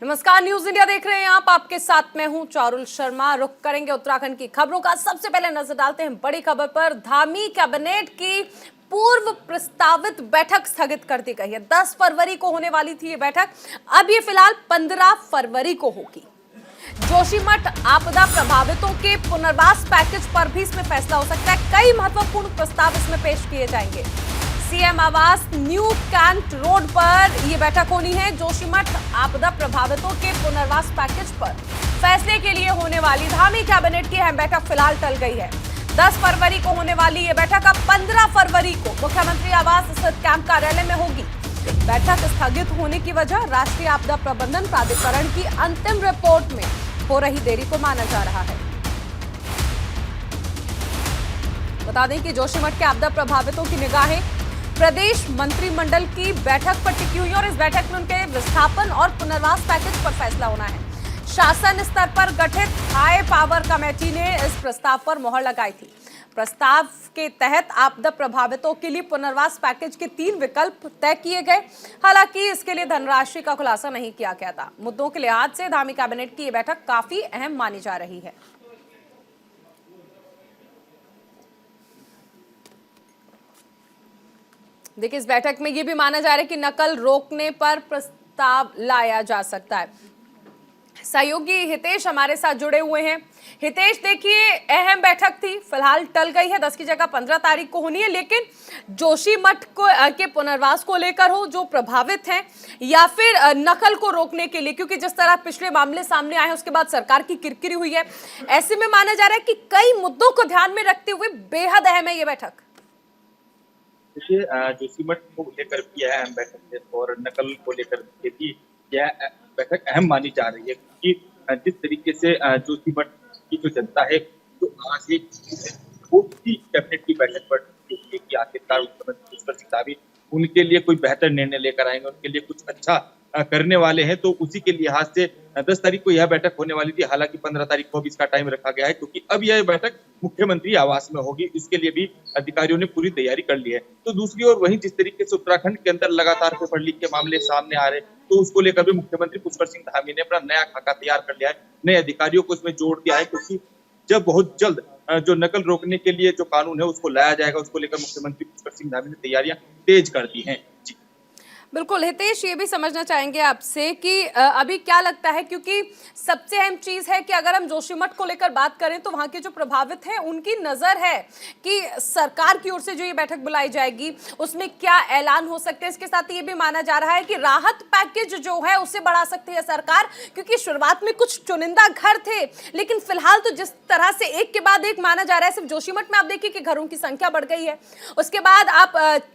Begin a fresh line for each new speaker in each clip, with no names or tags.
नमस्कार, news India देख रहे हैं आप। आपके साथ मैं हूं चारुल शर्मा। रुख करेंगे उत्तराखंड की खबरों का। सबसे पहले नजर डालते हैं बड़ी खबर पर। धामी कैबिनेट की पूर्व प्रस्तावित बैठक स्थगित कर दी गई है। 10 फरवरी को होने वाली थी ये बैठक, अब ये फिलहाल 15 फरवरी को होगी। जोशीमठ आपदा प्रभावितों के पुनर्वास पैकेज पर भी इसमें फैसला हो सकता है। कई महत्वपूर्ण प्रस्ताव इसमें पेश किए जाएंगे। सीएम आवास न्यू कैंट रोड पर यह बैठक होनी है। जोशीमठ आपदा प्रभावितों के पुनर्वास पैकेज पर फैसले के लिए होने वाली धामी कैबिनेट की अहम बैठक फिलहाल टल गई है। 10 फरवरी को होने वाली यह बैठक अब 15 फरवरी को मुख्यमंत्री आवास स्थित कैंप कार्यालय में होगी। बैठक स्थगित होने की वजह राष्ट्रीय आपदा प्रबंधन प्राधिकरण की अंतिम रिपोर्ट में हो रही देरी को माना जा रहा है। बता दें कि जोशीमठ के आपदा प्रभावितों की निगाहें प्रदेश मंत्रिमंडल की बैठक पर टिकी हुई और इस बैठक में उनके विस्थापन और पुनर्वास पैकेज पर फैसला होना है। शासन स्तर पर गठित हाई पावर कमेटी ने इस प्रस्ताव पर मोहर लगाई थी। प्रस्ताव के तहत आपदा प्रभावितों के लिए पुनर्वास पैकेज के 3 विकल्प तय किए गए। हालांकि इसके लिए धनराशि का खुलासा नहीं किया गया था। मुद्दों के लिहाज से धामी कैबिनेट की यह बैठक काफी अहम मानी जा रही है। देखिए, इस बैठक में यह भी माना जा रहा है कि नकल रोकने पर प्रस्ताव लाया जा सकता है। सहयोगी हितेश हमारे साथ जुड़े हुए हैं। हितेश, देखिए, अहम बैठक थी, फिलहाल टल गई है। 10 की जगह 15 तारीख को होनी है, लेकिन जोशीमठ को के पुनर्वास को लेकर हो, जो प्रभावित हैं, या फिर नकल को रोकने के लिए, क्योंकि जिस तरह पिछले मामले सामने आए हैं उसके बाद सरकार की किरकिरी हुई है, ऐसे में माना जा रहा है कि कई मुद्दों को ध्यान में रखते हुए बेहद अहम है ये बैठक।
देखिए, जोशीमठ को लेकर भी यह अहम बैठक है और नकल को लेकर भी यह बैठक अहम मानी जा रही है, क्योंकि जिस तरीके से जोशीमठ की जो जनता है जो आज एक कैबिनेट की बैठक पर कि आखिरकार मुख्यमंत्री पुष्कर सिंह धामी उनके लिए कोई बेहतर निर्णय लेकर आएंगे, उनके लिए कुछ अच्छा करने वाले हैं, तो उसी के लिहाज से 10 तारीख को यह बैठक होने वाली थी। हालांकि 15 तारीख को भी इसका टाइम रखा गया है, क्योंकि अब यह बैठक मुख्यमंत्री आवास में होगी। इसके लिए भी अधिकारियों ने पूरी तैयारी कर ली है। तो दूसरी ओर वहीं जिस तरीके से उत्तराखंड के अंदर लगातार पेपर लीक के मामले सामने आ रहे, तो उसको लेकर भी मुख्यमंत्री पुष्कर सिंह धामी ने अपना नया खाका तैयार कर लिया है, नए अधिकारियों को इसमें जोड़ दिया है, क्योंकि जब बहुत जल्द जो नकल रोकने के लिए जो कानून है उसको लाया जाएगा, उसको लेकर मुख्यमंत्री पुष्कर सिंह धामी ने तैयारियां तेज कर दी हैं। जी
बिल्कुल हितेश, ये भी समझना चाहेंगे आपसे कि अभी क्या लगता है, क्योंकि सबसे अहम चीज है कि अगर हम जोशीमठ को लेकर बात करें तो वहां के जो प्रभावित हैं उनकी नजर है कि सरकार की ओर से जो ये बैठक बुलाई जाएगी उसमें क्या ऐलान हो सकते हैं। इसके साथ ये भी माना जा रहा है कि राहत पैकेज जो है उसे बढ़ा सकती है सरकार, क्योंकि शुरुआत में कुछ चुनिंदा घर थे, लेकिन फिलहाल तो जिस तरह से एक के बाद एक माना जा रहा है, सिर्फ जोशीमठ में आप देखिए कि घरों की संख्या बढ़ गई है, उसके बाद आप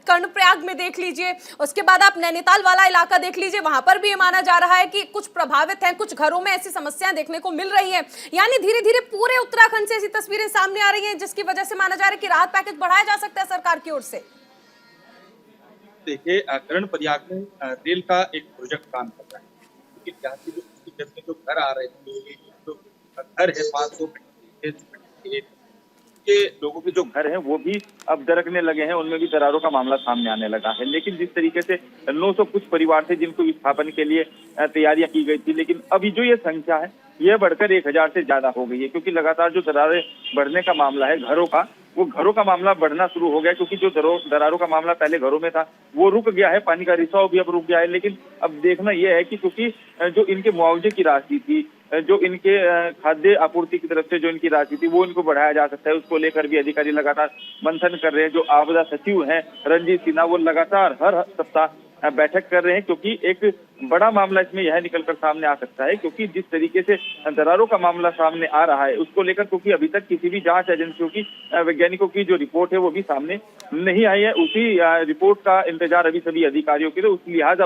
कर्णप्रयाग में देख लीजिए, उसके बाद आप नैनीताल वाला इलाका देख लीजिए, वहां पर भी ये माना जा रहा है कि कुछ प्रभावित हैं, कुछ घरों में ऐसी समस्याएं देखने को मिल रही हैं। यानी धीरे धीरे पूरे उत्तराखंड से ऐसी तस्वीरें सामने आ रही हैं, जिसकी वजह से माना जा रहा है कि राहत पैकेज बढ़ाया जा सकता है सरकार की ओर से।
देखिए, कर्णप्रयाग में रेल का एक प्रोजेक्ट काम कर रहा है, क्योंकि यहाँ से जो घर आ रहे हैं, जो घर है 500 के लोगों के जो घर हैं वो भी अब दरकने लगे हैं, उनमें भी दरारों का मामला सामने आने लगा है। लेकिन जिस तरीके से 900 कुछ परिवार थे जिनको विस्थापन के लिए तैयारियां की गई थी, लेकिन अभी जो ये संख्या है यह बढ़कर 1000 से ज्यादा हो गई है, क्योंकि लगातार जो दरारें बढ़ने का मामला है घरों का, वो घरों का मामला बढ़ना शुरू हो गया, क्योंकि जो दरारों का मामला पहले घरों में था वो रुक गया है, पानी का रिसाव भी अब रुक गया है। लेकिन अब देखना यह है कि क्योंकि जो इनके मुआवजे की राशि थी, जो इनके खाद्य आपूर्ति की तरफ से जो इनकी राशि थी वो इनको बढ़ाया जा सकता है, उसको लेकर भी अधिकारी लगातार मंथन कर रहे हैं। जो आपदा सचिव हैं रंजीत सिन्हा, वो लगातार हर सप्ताह बैठक कर रहे हैं, क्योंकि एक बड़ा मामला इसमें यह निकलकर सामने आ सकता है, क्योंकि जिस तरीके से दरारों का मामला सामने आ रहा है उसको लेकर, क्योंकि अभी तक किसी भी जांच एजेंसियों की वैज्ञानिकों की जो रिपोर्ट है वो भी सामने नहीं आई है। उसी रिपोर्ट का इंतजार अभी सभी अधिकारियों के लिए, उस लिहाजा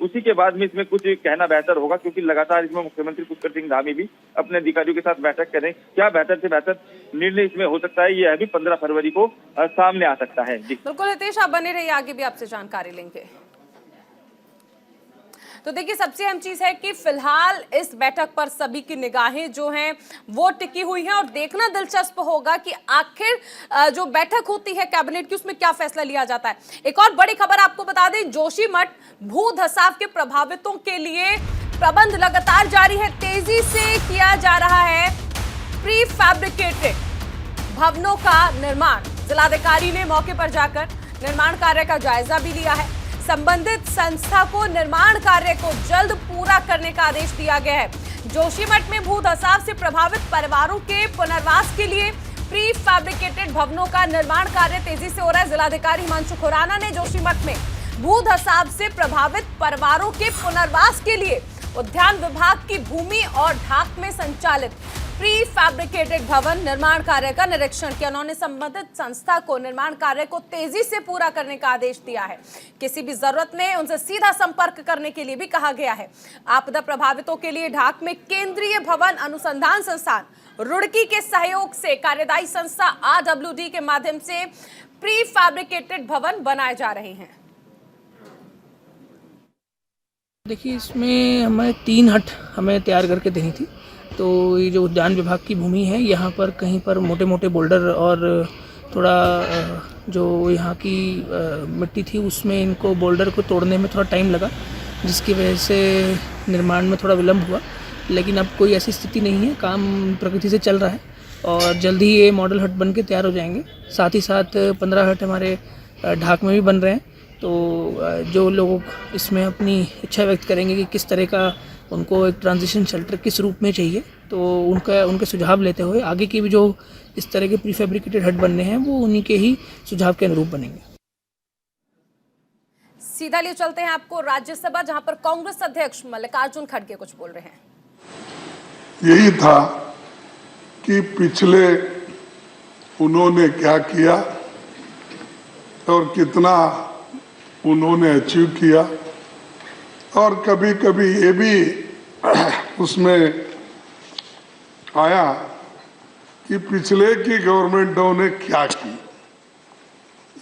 उसी के बाद में इसमें कुछ कहना बेहतर होगा, क्योंकि लगातार इसमें मुख्यमंत्री पुष्कर सिंह धामी भी अपने अधिकारियों के साथ बैठक करें। क्या बेहतर से बेहतर निर्णय इसमें हो सकता है, यह अभी 15 फरवरी को सामने आ सकता है। जी
बिल्कुल हितेश, आप बने रहिए, आगे भी आपसे जानकारी लेंगे। तो देखिए, सबसे अहम चीज है कि फिलहाल इस बैठक पर सभी की निगाहें जो हैं वो टिकी हुई हैं और देखना दिलचस्प होगा कि आखिर जो बैठक होती है कैबिनेट की उसमें क्या फैसला लिया जाता है। एक और बड़ी खबर आपको बता दें, जोशीमठ भू धसाव के प्रभावितों के लिए प्रबंध लगातार जारी है, तेजी से किया जा रहा है प्री फैब्रिकेटेड भवनों का निर्माण। जिलाधिकारी ने मौके पर जाकर निर्माण कार्य का जायजा भी लिया है। संबंधित संस्था को निर्माण कार्य को जल्द पूरा करने का आदेश दिया गया है। जोशीमठ में भू धसाव से प्रभावित परिवारों के पुनर्वास के लिए प्री फैब्रिकेटेड भवनों का निर्माण कार्य तेजी से हो रहा है। जिलाधिकारी हिमांशु खुराना ने जोशीमठ में भू धसाव से प्रभावित परिवारों के पुनर्वास के लिए उद्यान विभाग की भूमि और ढाक में संचालित प्री फैब्रिकेटेड भवन निर्माण कार्य का निरीक्षण किया। उन्होंने संबंधित संस्था को निर्माण कार्य को तेजी से पूरा करने का आदेश दिया है। किसी भी जरूरत में उनसे सीधा संपर्क करने के लिए भी कहा गया है। आपदा प्रभावितों के लिए ढाक में केंद्रीय भवन अनुसंधान संस्थान रुड़की के सहयोग से कार्यदायी संस्था RWD के माध्यम से प्री फैब्रिकेटेड भवन बनाए जा रहे हैं।
देखिए, इसमें हमें 3 हट हमें तैयार करके देनी थी। तो ये जो उद्यान विभाग की भूमि है, यहाँ पर कहीं पर मोटे मोटे बोल्डर और थोड़ा जो यहाँ की मिट्टी थी उसमें इनको बोल्डर को तोड़ने में थोड़ा टाइम लगा, जिसकी वजह से निर्माण में थोड़ा विलम्ब हुआ। लेकिन अब कोई ऐसी स्थिति नहीं है, काम प्रगति से चल रहा है और जल्द ही ये मॉडल हट बन के तैयार हो जाएंगे। साथ ही साथ 15 हट हमारे ढाक में भी बन रहे हैं। तो जो लोग इसमें अपनी इच्छा व्यक्त करेंगे कि किस तरह का उनको एक ट्रांजिशन शेल्टर किस रूप में चाहिए, तो उनके सुझाव लेते हुए आगे की भी जो इस तरह के प्रीफैब्रिकेटेड हट बनने हैं वो उन्हीं के ही सुझाव के अनुरूप बनेंगे।
सीधा लिए चलते हैं आपको राज्यसभा, जहां पर कांग्रेस अध्यक्ष मल्लिकार्जुन खड़गे कुछ बोल रहे हैं।
यही था कि पिछले उन्होंने क्या किया और कितना उन्होंने अचीव किया, और कभी कभी ये भी उसमें आया कि पिछले की गवर्नमेंटों ने क्या की।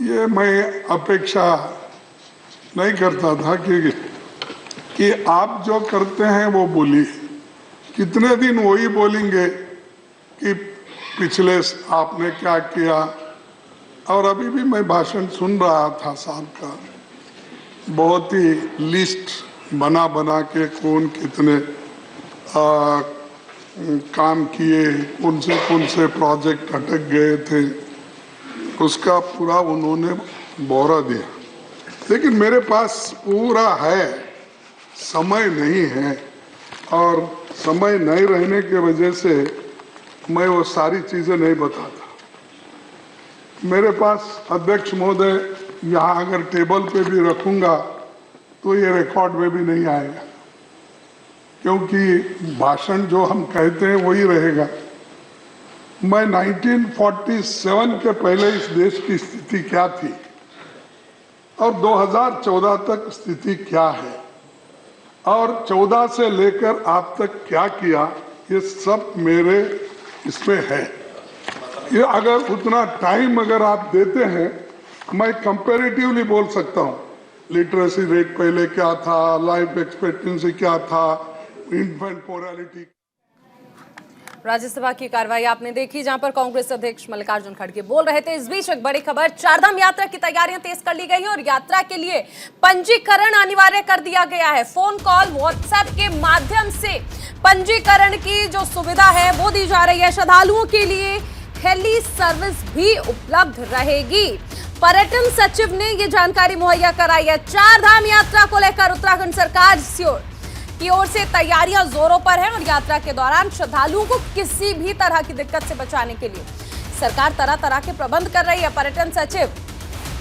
ये मैं अपेक्षा नहीं करता था कि आप जो करते हैं वो बोलिए। कितने दिन वही बोलेंगे कि पिछले आपने क्या किया। और अभी भी मैं भाषण सुन रहा था साहब का, बहुत ही लिस्ट बना के कौन कितने काम किए, कौन से प्रोजेक्ट अटक गए थे, उसका पूरा उन्होंने ब्यौरा दिया। लेकिन मेरे पास पूरा है, समय नहीं है, और समय नहीं रहने की वजह से मैं वो सारी चीजें नहीं बताता। मेरे पास अध्यक्ष महोदय यहाँ अगर टेबल पे भी रखूंगा तो ये रिकॉर्ड में भी नहीं आएगा, क्योंकि भाषण जो हम कहते हैं वही रहेगा। मैं 1947 के पहले इस देश की स्थिति क्या थी और 2014 तक स्थिति क्या है और 14 से लेकर आप तक क्या किया, ये सब मेरे इसमें है। ये अगर उतना टाइम अगर आप देते हैं, मैं कंपैरेटिवली बोल सकता हूँ। लिटरेसी रेट पहले क्या था, लाइफ एक्सपेक्टेंसी क्या था, इन्फेंट मोरालिटी।
राज्यसभा की कार्रवाई आपने देखी, जहां पर कांग्रेस अध्यक्ष मल्लिकार्जुन खड़गे बोल रहे थे। इस बीच एक बड़ी खबर, चारधाम यात्रा की तैयारियां तेज कर ली गई हैं और यात्रा के लिए पंजीकरण अनिवार्य कर दिया गया है। फोन कॉल, व्हाट्सएप के माध्यम से पंजीकरण की जो सुविधा है वो दी जा रही है। श्रद्धालुओं के लिए हेली सर्विस भी उपलब्ध रहेगी। पर्यटन सचिव ने ये जानकारी मुहैया कराई है। चारधाम यात्रा को लेकर उत्तराखंड सरकार की ओर से तैयारियां जोरों पर है और यात्रा के दौरान श्रद्धालुओं को किसी भी तरह की दिक्कत से बचाने के लिए सरकार तरह तरह के प्रबंध कर रही है। पर्यटन सचिव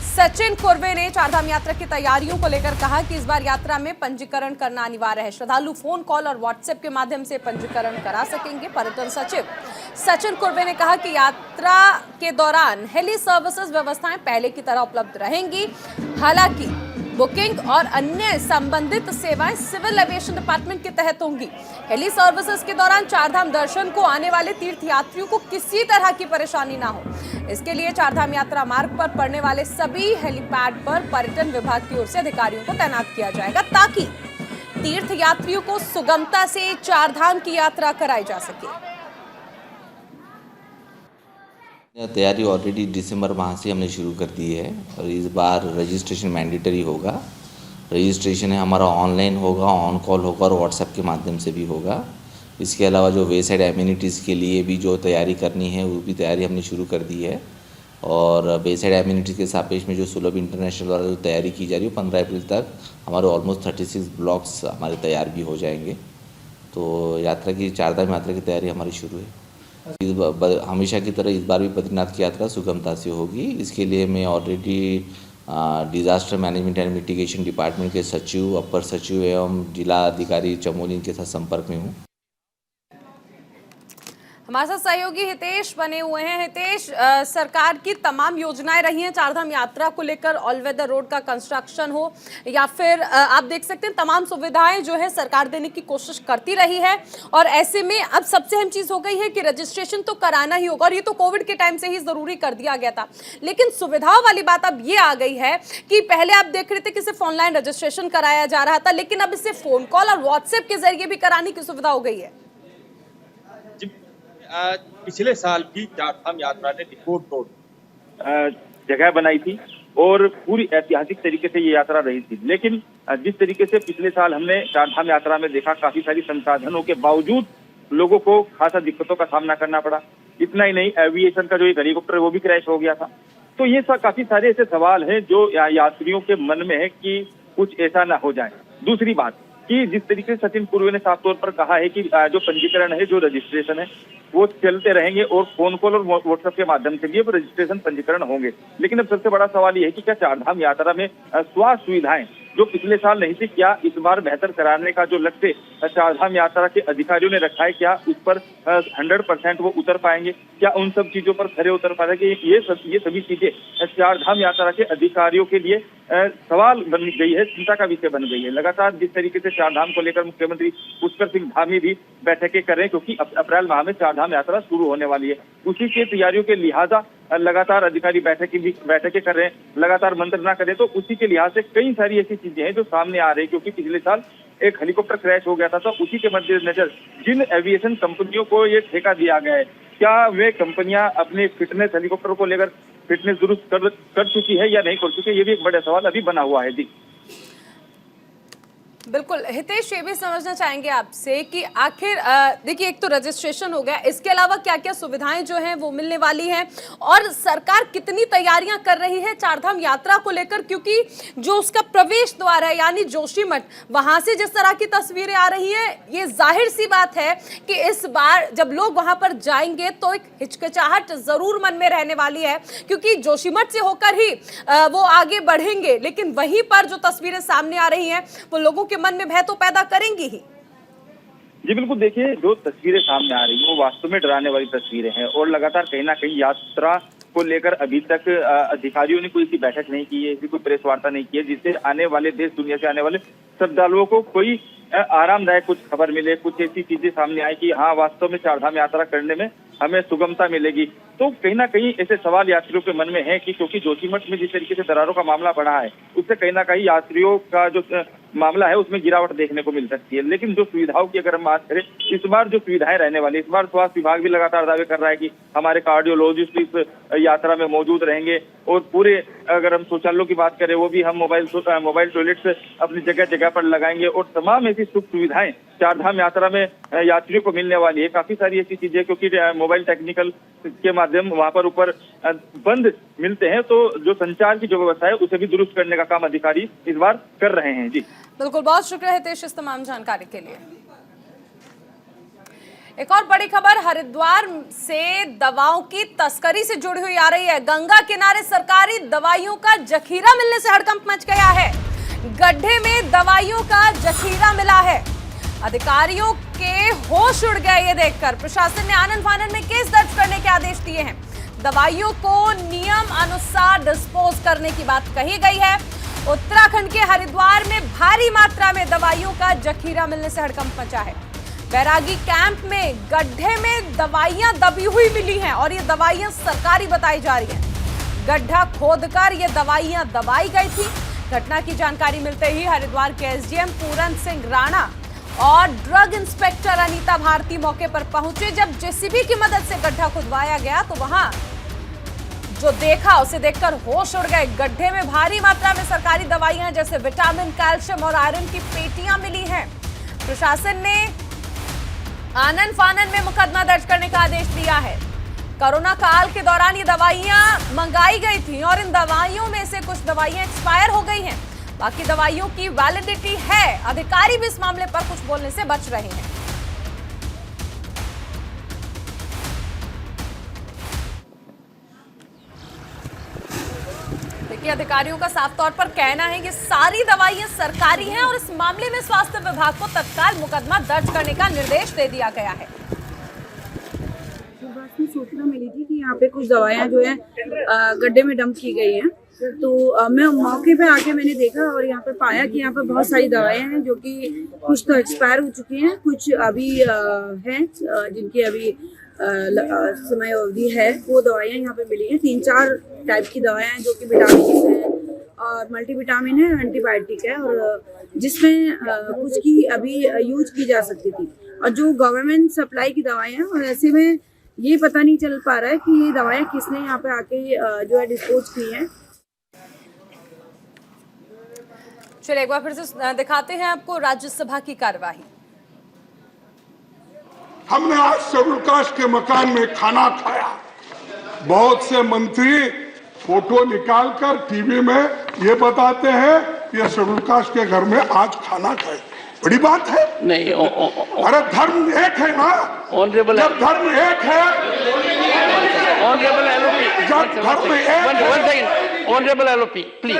सचिन कुर्वे ने चारधाम यात्रा की तैयारियों को लेकर कहा कि इस बार यात्रा में पंजीकरण करना अनिवार्य है। श्रद्धालु फोन कॉल और व्हाट्सएप के माध्यम से पंजीकरण करा सकेंगे। पर्यटन सचिव सचिन कुर्वे ने कहा कि यात्रा के दौरान हेली सर्विसेज व्यवस्थाएं पहले की तरह उपलब्ध रहेंगी। हालांकि बुकिंग और अन्य संबंधित सेवाएं सिविल एविएशन डिपार्टमेंट के तहत होंगी। हेली सर्विसेज के दौरान चारधाम दर्शन को आने वाले तीर्थयात्रियों को किसी तरह की परेशानी ना हो, इसके लिए चारधाम यात्रा मार्ग पर पड़ने वाले सभी हेलीपैड पर पर्यटन विभाग की ओर से अधिकारियों को तैनात किया जाएगा, ताकि तीर्थयात्रियों को सुगमता से चारधाम की यात्रा कराई जा सके।
तैयारी ऑलरेडी दिसंबर माह से हमने शुरू कर दी है और इस बार रजिस्ट्रेशन मैंडेटरी होगा रजिस्ट्रेशन है हमारा ऑनलाइन होगा, ऑन कॉल होगा और व्हाट्सएप के माध्यम से भी होगा। इसके अलावा जो वे साइड एम्यूनिटीज़ के लिए भी जो तैयारी करनी है वो भी तैयारी हमने शुरू कर दी है। और वे साइड एम्यूनिटीज़ के सापेक्ष में जो सुलभ इंटरनेशनल वाला जो तैयारी की जा रही है 15 अप्रैल तक हमारे ऑलमोस्ट 36 ब्लॉक्स हमारे तैयार भी हो जाएंगे। तो यात्रा की, चारधाम यात्रा की तैयारी हमारी शुरू है। हमेशा की तरह इस बार भी बद्रीनाथ की यात्रा सुगमता से होगी। इसके लिए मैं already disaster management and mitigation department के सचिव, अपर सचिव एवं जिला अधिकारी चमोली के साथ संपर्क में हूँ।
हमारे साथ सहयोगी हितेश बने हुए हैं। हितेश, सरकार की तमाम योजनाएं रही हैं चारधाम यात्रा को लेकर, ऑल वेदर रोड का कंस्ट्रक्शन हो या फिर आप देख सकते हैं तमाम सुविधाएं जो है सरकार देने की कोशिश करती रही है। और ऐसे में अब सबसे अहम चीज हो गई है कि रजिस्ट्रेशन तो कराना ही होगा, और ये तो कोविड के टाइम से ही जरूरी कर दिया गया था। लेकिन सुविधाओं वाली बात अब ये आ गई है कि पहले आप देख रहे थे कि सिर्फ ऑनलाइन रजिस्ट्रेशन कराया जा रहा था, लेकिन अब इसे फोन कॉल और व्हाट्सएप के जरिए भी कराने की सुविधा हो गई है।
पिछले साल की चारधाम यात्रा ने रिकॉर्ड तोड़ जगह बनाई थी और पूरी ऐतिहासिक तरीके से ये यात्रा रही थी। लेकिन जिस तरीके से पिछले साल हमने चारधाम यात्रा में देखा, काफी सारी संसाधनों के बावजूद लोगों को खासा दिक्कतों का सामना करना पड़ा। इतना ही नहीं, एविएशन का जो एक हेलीकॉप्टर वो भी क्रैश हो गया था। तो ये काफी सारे ऐसे सवाल हैं जो यात्रियों के मन में है कि कुछ ऐसा ना हो जाए। दूसरी बात कि जिस तरीके से सचिन पूर्वे ने साफ तौर पर कहा है कि जो पंजीकरण है, जो रजिस्ट्रेशन है, वो चलते रहेंगे और फोन कॉल और व्हाट्सएप के माध्यम से भी रजिस्ट्रेशन पंजीकरण होंगे। लेकिन अब सबसे बड़ा सवाल ये है कि क्या चारधाम यात्रा में स्वास्थ्य सुविधाएं जो पिछले साल नहीं थी, क्या इस बार बेहतर कराने का जो लक्ष्य चारधाम यात्रा के अधिकारियों ने रखा है, क्या उस पर 100% वो उतर पाएंगे? क्या उन सब चीजों पर खरे उतर पाएंगे? ये सभी चीजें चारधाम यात्रा के अधिकारियों के लिए सवाल बन गई है, चिंता का विषय बन गई है। लगातार जिस तरीके से चारधाम को लेकर मुख्यमंत्री पुष्कर सिंह धामी भी बैठकें कर रहे हैं, क्योंकि अप्रैल माह में चारधाम यात्रा शुरू होने वाली है। उसी की तैयारियों के लिहाजा लगातार अधिकारी बैठकें कर रहे हैं, लगातार मंत्रणा करें। तो उसी के लिहाज से कई सारी ऐसी चीजें हैं जो सामने आ रही है, क्योंकि पिछले साल एक हेलीकॉप्टर क्रैश हो गया था। तो उसी के मद्देनजर जिन एविएशन कंपनियों को ये ठेका दिया गया है, क्या वे कंपनियां अपने फिटनेस हेलीकॉप्टर को लेकर फिटनेस दुरुस्त कर चुकी है या नहीं कर चुकी है? ये भी एक बड़ा सवाल अभी बना हुआ है। जी
बिल्कुल हितेश, ये भी समझना चाहेंगे आपसे कि आखिर देखिए, एक तो रजिस्ट्रेशन हो गया, इसके अलावा क्या क्या सुविधाएं जो हैं वो मिलने वाली हैं और सरकार कितनी तैयारियां कर रही है चारधाम यात्रा को लेकर, क्योंकि जो उसका प्रवेश द्वार है यानी जोशीमठ, वहां से जिस तरह की तस्वीरें आ रही है, ये जाहिर सी बात है कि इस बार जब लोग वहां पर जाएंगे तो एक हिचकिचाहट जरूर मन में रहने वाली है, क्योंकि जोशीमठ से होकर ही वो आगे बढ़ेंगे। लेकिन वहीं पर जो तस्वीरें सामने आ रही हैं वो लोगों के मन में भय तो पैदा करेंगी ही।
जी बिल्कुल, देखिए जो तस्वीरें सामने आ रही हैं वो वास्तव में डराने वाली तस्वीरें हैं और लगातार कहीं ना कहीं यात्रा को लेकर अभी तक अधिकारियों ने कोई ऐसी बैठक नहीं की है, कोई प्रेस वार्ता नहीं की है जिससे आने वाले देश दुनिया से आने वाले श्रद्धालुओं को कोई आरामदायक कुछ खबर मिले, कुछ ऐसी चीजें सामने आए कि हाँ वास्तव में चारधाम यात्रा करने में हमें सुगमता मिलेगी। तो कहीं ना कहीं ऐसे सवाल यात्रियों के मन में है कि क्योंकि जोशीमठ में जिस तरीके से दरारों का मामला बढ़ा है, उससे कहीं ना कहीं यात्रियों का जो मामला है उसमें गिरावट देखने को मिल सकती है। लेकिन जो सुविधाओं की अगर हम बात करें, इस बार जो सुविधाएं रहने वाली, इस बार स्वास्थ्य विभाग भी लगातार दावे कर रहा है कि हमारे कार्डियोलॉजिस्ट इस यात्रा में मौजूद रहेंगे और पूरे अगर हम शौचालयों की बात करें वो भी हम मोबाइल टॉयलेट्स अपनी जगह जगह पर लगाएंगे और तमाम ऐसी सुख सुविधाएं चारधाम यात्रा में यात्रियों को मिलने वाली है। काफी सारी ऐसी चीजें क्योंकि मोबाइल टेक्निकल के माध्यम वहां पर ऊपर बंद मिलते हैं, तो जो संचार की जो व्यवस्था है उसे भी दुरुस्त करने का काम अधिकारी इस बार कर रहे हैं। जी
बिल्कुल, बहुत शुक्रिया हितेश इस तमाम जानकारी के लिए। एक और बड़ी खबर हरिद्वार से दवाओं की तस्करी से जुड़ी हुई आ रही है। गंगा किनारे सरकारी दवाइयों का जखीरा मिलने से हड़कंप मच गया है। गड्ढे में दवाइयों का जखीरा मिला है। अधिकारियों के होश उड़ गए ये देखकर। प्रशासन ने आनन फानन में केस दर्ज करने के आदेश दिए हैं। दवाइयों को नियम अनुसार डिस्पोज करने की बात कही गई है। उत्तराखंड के हरिद्वार में भारी मात्रा में दवाइयों का जखीरा मिलने से हड़कंप मचा है। बैरागी कैंप में गड्ढे में दवाइयां दबी हुई मिली हैं और ये दवाइयां सरकारी बताई जा रही हैं। गड्ढा खोदकर ये दवाइयां दबाई गई थी। घटना की जानकारी मिलते ही हरिद्वार के एसडीएम पूरन सिंह राणा और ड्रग इंस्पेक्टर अनीता भारती मौके पर पहुंचे। जब जेसीबी की मदद से गड्ढा खुदवाया गया तो वहां जो देखा उसे देखकर होश उड़ गए। गड्ढे में भारी मात्रा में सरकारी दवाइयां जैसे विटामिन, कैल्शियम और आयरन की पेटियां मिली हैं। प्रशासन ने आनन फानन में मुकदमा दर्ज करने का आदेश दिया है। कोरोना काल के दौरान ये दवाइयां मंगाई गई थी और इन दवाइयों में से कुछ दवाइयां एक्सपायर हो गई हैं, बाकी दवाइयों की वैलिडिटी है। अधिकारी भी इस मामले पर कुछ बोलने से बच रहे हैं। देखिए, अधिकारियों का साफ तौर पर कहना है कि सारी दवाइयां सरकारी हैं और इस मामले में स्वास्थ्य विभाग को तत्काल मुकदमा दर्ज करने का निर्देश दे दिया गया है।
सूचना मिली थी कि यहाँ पे कुछ दवाइयाँ जो है गड्ढे में डंप की गई हैं, तो मैं मौके पे आके मैंने देखा और यहाँ पे पाया कि यहाँ पे बहुत सारी दवाइयाँ हैं जो कि कुछ तो एक्सपायर हो चुकी हैं, कुछ अभी हैं जिनकी अभी समय अवधि है। वो दवाइयाँ यहाँ पे मिली हैं। 3-4 टाइप की दवाइयाँ हैं जो कि विटामिन है और मल्टीविटामिन है, एंटीबायोटिक है, और जिसमें कुछ की अभी यूज की जा सकती थी और जो गवर्नमेंट सप्लाई की दवाइयाँ हैं, और ऐसे में ये पता नहीं चल पा रहा है कि ये दवाएं किसने यहाँ पे आके जो है डिस्पोज की हैं।
चलिए एक बार फिर से दिखाते हैं आपको राज्यसभा की कार्यवाही।
हमने आज शेड्यूल कास्ट के मकान में खाना खाया। बहुत से मंत्री फोटो निकालकर टीवी में ये बताते हैं कि शेड्यूल कास्ट के घर में आज खाना खाए। बड़ी बात है
नहीं।
अरे धर्म एक है ना।
ऑनरेबल
जब धर्म एक है,
ऑनरेबल एलओपी,
जब धर्म एक,
honourable LOP please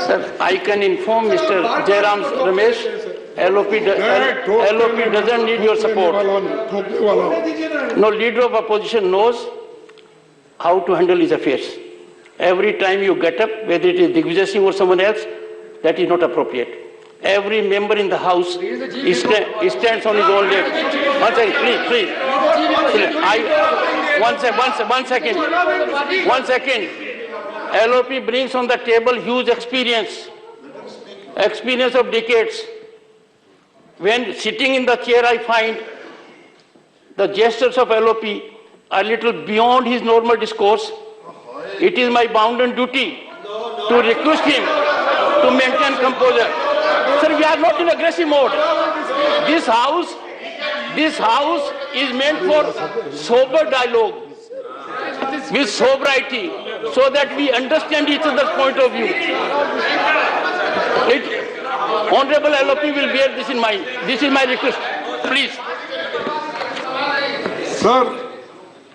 sir I can inform mister Jairam Ramesh LOP doesn't need your support. No leader of opposition knows how to handle his affairs. Every time you get up, whether it is Digvijay Singh or someone else, that is not appropriate. Every member in the house stands on his own leg. One second, please. One second. LOP brings on the table huge experience of decades. When sitting in the chair, I find the gestures of LOP are little beyond his normal discourse. It is my bounden duty to request him to maintain composure. Sir, we are not in aggressive mode. This house is meant for sober dialogue with sobriety, so that we understand each other's point of view. Honorable LOP will bear this in mind. This is my request. Please.
Sir,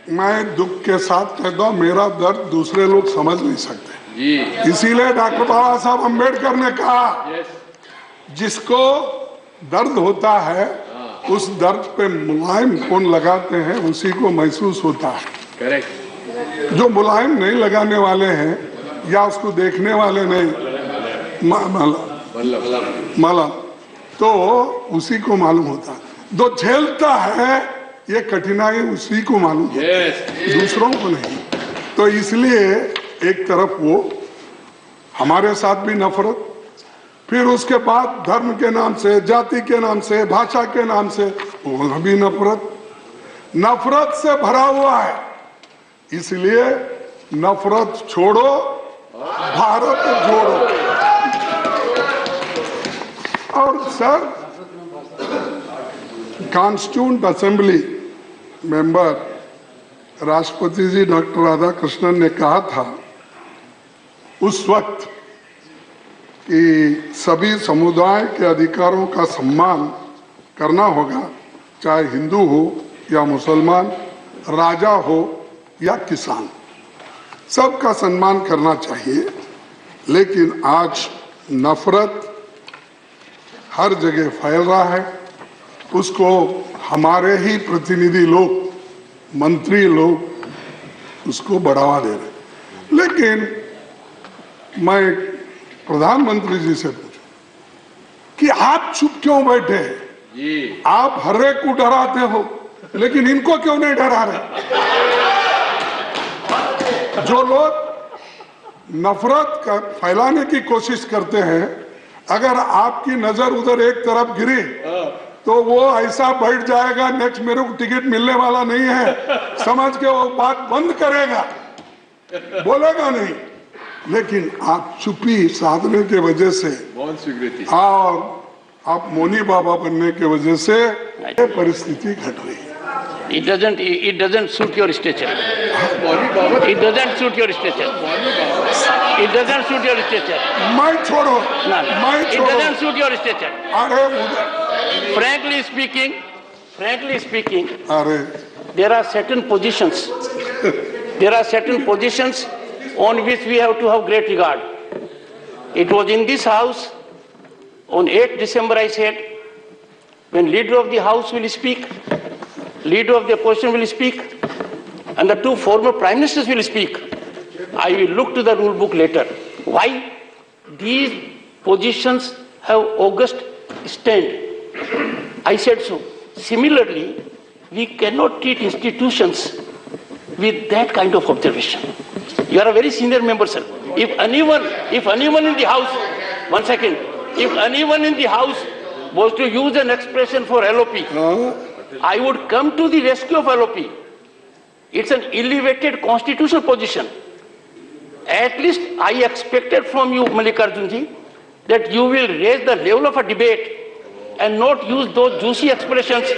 मैं दुख के साथ कहता हूँ, मेरा दर्द दूसरे लोग समझ नहीं सकते। इसीलिए डॉक्टर बाबा साहब अम्बेडकर ने कहा, जिसको दर्द होता है उस दर्द पे मुलायम कौन लगाते हैं उसी को महसूस होता है। करेक्ट। जो मुलायम नहीं लगाने वाले हैं या उसको देखने वाले नहीं माला, तो उसी को मालूम होता है। जो झेलता है ये कठिनाई उसी को मालूम होता है, दूसरों को नहीं। तो इसलिए एक तरफ वो हमारे साथ भी नफरत, फिर उसके बाद धर्म के नाम से, जाति के नाम से, भाषा के नाम से वो भी नफरत से भरा हुआ है। इसलिए नफरत छोड़ो, भारत जोड़ो। और सर, कॉन्स्टिट्यूंट असेंबली मेंबर राष्ट्रपति जी डॉक्टर राधाकृष्णन ने कहा था उस वक्त कि सभी समुदाय के अधिकारों का सम्मान करना होगा, चाहे हिंदू हो या मुसलमान, राजा हो या किसान, सबका सम्मान करना चाहिए। लेकिन आज नफरत हर जगह फैल रहा है, उसको हमारे ही प्रतिनिधि लोग, मंत्री लोग उसको बढ़ावा दे रहे। लेकिन मैं प्रधानमंत्री जी से पूछूं कि आप चुप क्यों बैठे? आप हर एक को डराते हो, लेकिन इनको क्यों नहीं डरा रहे? जो लोग नफरत का फैलाने की कोशिश करते हैं, अगर आपकी नजर उधर एक तरफ गिरी तो वो ऐसा बैठ जाएगा, नेक्स्ट मेरे को टिकट मिलने वाला नहीं है समझ के वो बात बंद करेगा, बोलेगा नहीं। लेकिन आप चुप्पी साधने के वजह से और आप मौनी बाबा बनने के वजह से ये परिस्थिति घट रही है।
It doesn't suit your stature. It doesn't suit your stature. It doesn't suit your stature.
मैं छोड़ो,
No,
मैं
it
छोड़ो।
doesn't suit your stature.
अरे उधर,
Frankly speaking,
अरे
there are certain positions. There are certain positions on which we have to have great regard. It was in this house, on 8th December I said, when leader of the house will speak, leader of the opposition will speak, and the two former prime ministers will speak, I will look to the rule book later. Why? These positions have august stand. I said so. Similarly, we cannot treat institutions with that kind of observation. You are a very senior member, sir. If anyone in the house, one second, if anyone in the house was to use an expression for LOP, I would come to the rescue of LOP. It's an elevated constitutional position. At least I expected from you, Mallikarjun ji, that you will raise the level of a debate and not use those juicy expressions.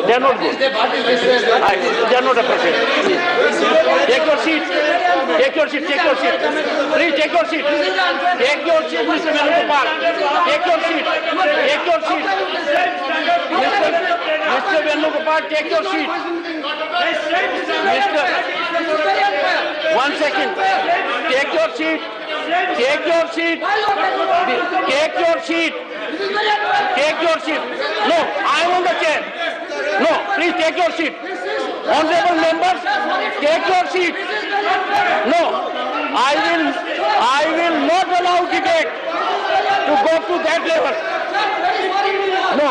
They are not good. They are not appropriate. Take your seat. Take your seat. Take your seat. Please take your seat. Take your seat, Mr. Venugopal. Take your seat. Take your seat. Mr. Venugopal, take your seat. One second. Take your seat. Take your seat. Take your seat. Take your seat. No, I am on the chair. No, please take your seat. Honorable members, take your seat. No, I will not allow debate to go to that level. No,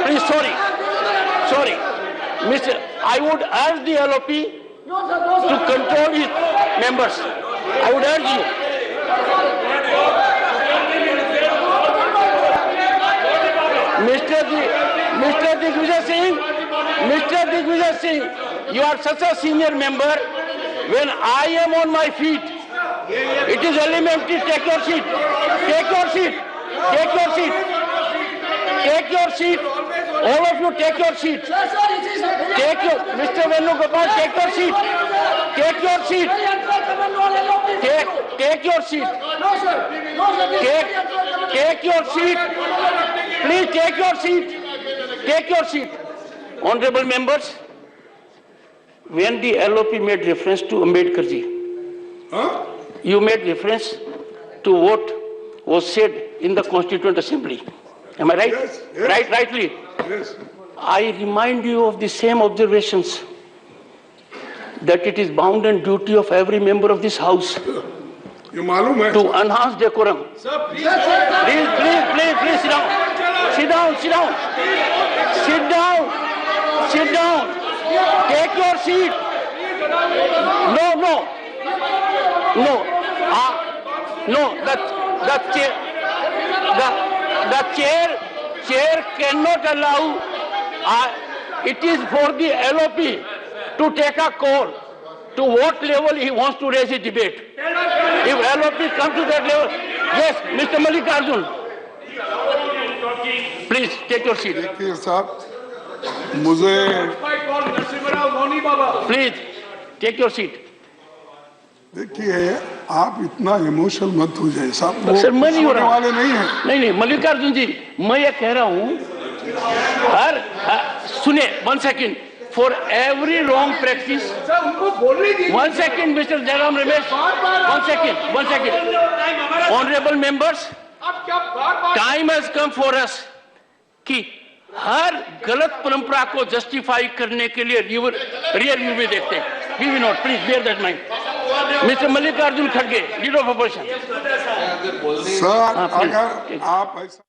please, sorry. I would urge the LOP to control its members. I would urge you. Mr. Digvijay Singh, you are such a senior member. When I am on my feet, it is elementary. Take your seat. Take your seat. Take your seat. Take your seat. All of you take your seat. Take your, Mr. Venugopal, take your seat. Take your seat. Take your seat. Take your seat. Please take your seat. Take your seat. Honorable members, when the LOP made reference to Ambedkar ji, you made reference to what was said in the Constituent Assembly. Am I right?
Yes.
Rightly.
Yes.
I remind you of the same observations, that it is bound and duty of every member of this house
ये मालूम है
to enhance decorum. Please sit down. Sit down. Take your seat. No. The chair cannot allow. It is for the LOP to take a call to what level he wants to raise his debate. If LOP comes to that level, yes, Mr. Mallikarjun, please take your seat.
देखिए साहब, मुझे
Please take your seat.
देखिए आप इतना emotional मत हो जाए साहब, वो
सर, मैं नहीं हो रहा।
वाले नहीं है।
नहीं, मल्लिकार्जुन जी, मैं ये कह रहा हूँ, सुने, 1 second, for every wrong practice, 1 second, Mr. Jairam Ramesh, 1 second, honorable members, time has come for us कि हर गलत परंपरा को जस्टिफाई करने के लिए रियल व्यू में देखते हैं. We will not, please bear that mind. Mr. Mallikarjun Kharge, leader of opposition.
Sir अगर आप ऐसा